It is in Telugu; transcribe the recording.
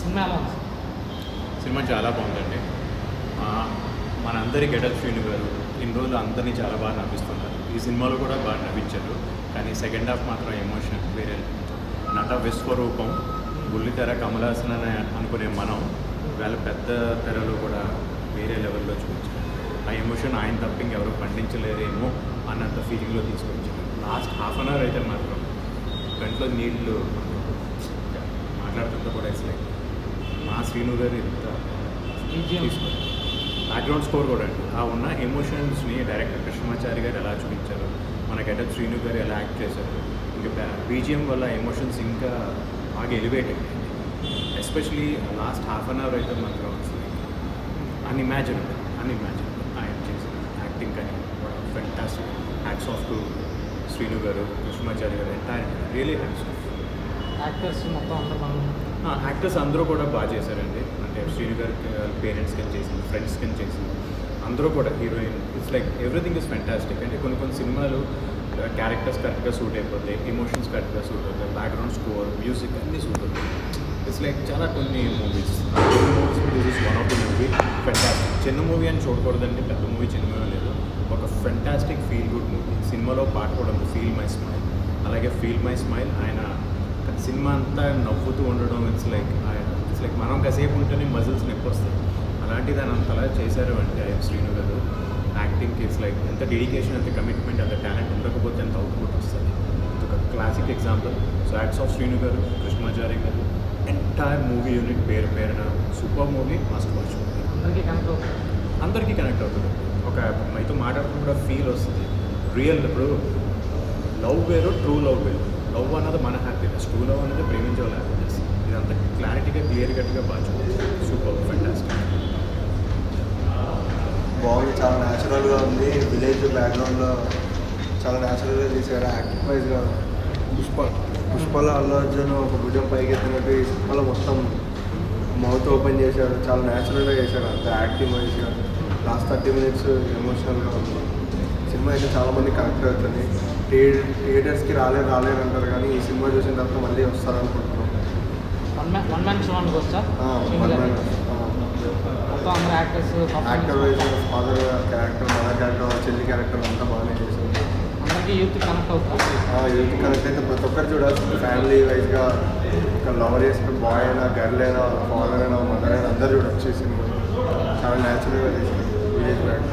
సినిమా ఎలా ఉంది? సినిమా చాలా బాగుందండి. మనందరి గెటప్ శ్రీను గారు ఇన్ని రోజులు అందరినీ చాలా బాగా నవ్విస్తున్నారు. ఈ సినిమాలో కూడా బాగా నవ్వించారు. కానీ సెకండ్ హాఫ్ మాత్రం ఎమోషన్ వేరే. నట విశ్వరూపం బుల్లితెర కమలాసన్ అని అనుకునే మనం వేళ పెద్ద తెరలో కూడా వేరే లెవెల్లో చూపించారు. ఆ ఎమోషన్ ఆయన తప్ప ఇంకెవరో పండించలేరేమో అన్నంత ఫీలింగ్లో తీసుకొచ్చారు. లాస్ట్ హాఫ్ అన్ అవర్ అయితే మాత్రం గంటలో నీళ్ళు మాట్లాడుతుంటే కూడా ఇట్స్ లైక్ మా శ్రీను గారు ఇంత తీసుకోండి. బ్యాక్గ్రౌండ్ స్కోర్ కూడా అండి ఆ ఉన్న ఎమోషన్స్ని డైరెక్టర్ కృష్ణమాచారి గారు ఎలా చూపించారు, మన గెటప్ శ్రీను గారు ఎలా యాక్ట్ చేశారు, ఇంకా బీజిఎం వల్ల ఎమోషన్స్ ఇంకా బాగా ఎలివేట్ అయ్యాయి. Especially last half an hour అయితే మాత్రం అన్ఇమాజినబుల్ ఆయన చేసిన యాక్టింగ్ కానీ fantastic. Hats off to Sreenu garu, Krishnamachari garu, entire really hats off. Actors మొత్తం అందరూ యాక్టర్స్ అందరూ కూడా బాగా చేశారండి. అంటే శ్రీను గారి పేరెంట్స్ కింద చేసింది, ఫ్రెండ్స్ కింద చేసింది, అందరూ కూడా heroine. It's like everything is fantastic. అంటే కొన్ని సినిమాలు క్యారెక్టర్స్ కరెక్ట్గా సూట్ అయిపోతాయి, ఎమోషన్స్ కరెక్ట్గా సూట్ అవుతాయి, బ్యాక్గ్రౌండ్ స్కోర్, మ్యూజిక్ అన్నీ సూట్ అవుతాయి. ఇట్స్ లైక్ చాలా కొన్ని movies this is one of the movie fantastic. చిన్న మూవీ అని చూడకూడదండి, పెద్ద మూవీ చిన్న మూవీ లేదు, ఒక ఫెంటాస్టిక్ ఫీల్ గుడ్ మూవీ. సినిమాలో పాట కూడా ఉంది, ఫీల్ మై స్మైల్. అలాగే ఫీల్ మై స్మైల్ ఆయన సినిమా అంతా నవ్వుతూ ఉండడం ఇట్స్ లైక్ మనం కాసేపు ఉంటేనే మజిల్స్ నొప్పి వస్తాయి. అలాంటి దాన్ని అంతలా చేశారు అంటే శ్రీను గారు యాక్టింగ్కి. ఇట్స్ లైక్ ఎంత డెడికేషన్, ఎంత కమిట్మెంట్, ఎంత టాలెంట్ ఉండకపోతే ఎంత అవుట్పుట్ వస్తుంది. ఒక classic example. So acts of Srinu garu, Krishnamachari garu, entire movie unit పేరున super movie, must watch movie. అందరికీ కనెక్ట్ అవుతుంది. ఒక మైతో మాట్లాడుతూ కూడా ఫీల్ వస్తుంది. రియల్ ఇప్పుడు లవ్ వేరు, ట్రూ లవ్ వేరు. లవ్ అన్నది మన హ్యాపీనెస్, ట్రూ లవ్ అనేది ప్రేమించే వాళ్ళ హ్యాపీనెస్. ఇదంతా క్లారిటీగా క్లియర్ కట్గా బాగా చూడవచ్చు. Super fantastic. బాగుంది, చాలా న్యాచురల్గా ఉంది. విలేజ్ బ్యాక్గ్రౌండ్లో చాలా న్యాచురల్గా తీసారు. యాక్టింగ్ వైజ్గా పుష్పలో అల్లు అర్జున్ ఒక భుజం పైకి ఎత్తినట్టు ఈ సినిమాలో మొత్తం మౌత్ ఓపెన్ చేశాడు. చాలా న్యాచురల్గా చేశాడు అంత యాక్టింగ్ వైజ్గా. లాస్ట్ 30 minutes ఎమోషనల్గా ఉంది. సినిమా అయితే చాలామంది కనెక్ట్ అవుతుంది. థియేటర్స్కి రాలేరు అంటారు, కానీ ఈ సినిమా చూసిన తర్వాత మళ్ళీ వస్తారనుకుంటున్నాం. వన్ మ్యాన్ షో అనుకోవచ్చా? Actor wise father character, mother character, చెల్లి క్యారెక్టర్ అంతా బాగానే చేసింది. అందరికీ యూత్ కనెక్ట్ అవుతుంది. యూత్ కనెక్ట్ అయితే ప్రతి ఒక్కరు చూడాల్సింది. ఫ్యామిలీ వైజ్గా ఒక లవర్ చేసుకుని బాయ్ అయినా, గర్ల్ అయినా, ఫాదర్ అయినా, మదర్ అయినా అందరూ చూడొచ్చు. సినిమా చాలా న్యాచురల్గా చేసింది. Village back